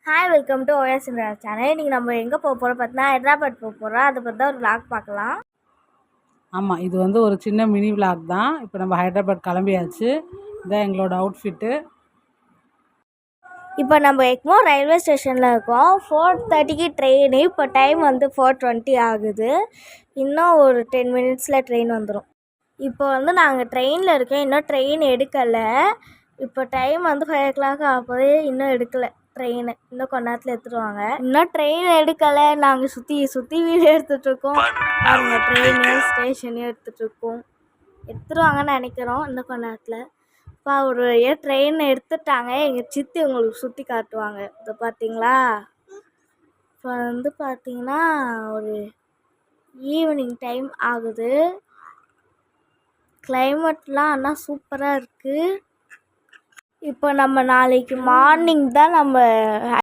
Hi welcome to OS channel. இன்றைக்கி நம்ம எங்கே போக போகிறோம் பார்த்தீங்கன்னா ஹைதராபாத் போக போகிறோம். அதை பற்றி தான் ஒரு vlog பார்க்கலாம். ஆமாம், இது ஒரு சின்ன மினி விளாக் தான். இப்போ நம்ம ஹைதராபாத் கிளம்பியாச்சு. இதான் எங்களோட அவுட்ஃபிட்டு. இப்போ நம்ம எக்மோர் ரயில்வே ஸ்டேஷனில் இருக்கோம். 4:30க்கு ட்ரெயின். இப்போ டைம் 4:20 ஆகுது. இன்னும் ஒரு 10 மினிட்ஸில் ட்ரெயின் வந்துடும். இப்போ நாங்கள் ட்ரெயினில் இருக்கோம். இன்னும் ட்ரெயின் எடுக்கலை. இப்போ டைம் 5 o'clock ஆகுது. இன்னும் எடுக்கலை ட்ரெயின். இன்னும் கொஞ்ச நேரத்தில் எடுத்துடுவாங்க. இன்னும் ட்ரெயின் எடுக்கலை. நாங்கள் சுற்றி வீடியோ எடுத்துகிட்ருக்கோம். நாங்கள் ட்ரெயினு ஸ்டேஷனையும் எடுத்துகிட்ருக்கோம். எடுத்துருவாங்கன்னு நினைக்கிறோம் இன்னும் கொஞ்ச நேரத்தில். இப்போ ஒரு ட்ரெயின் எடுத்துட்டாங்க. எங்கள் சித்தி உங்களுக்கு சுற்றி காட்டுவாங்க. இதை பார்த்தீங்களா? இப்போ பார்த்தீங்கன்னா ஒரு ஈவினிங் டைம் ஆகுது. கிளைமேட்லாம் ஆனால் சூப்பராக இருக்குது. இப்போ நம்ம நாளைக்கு மார்னிங் தான் நம்ம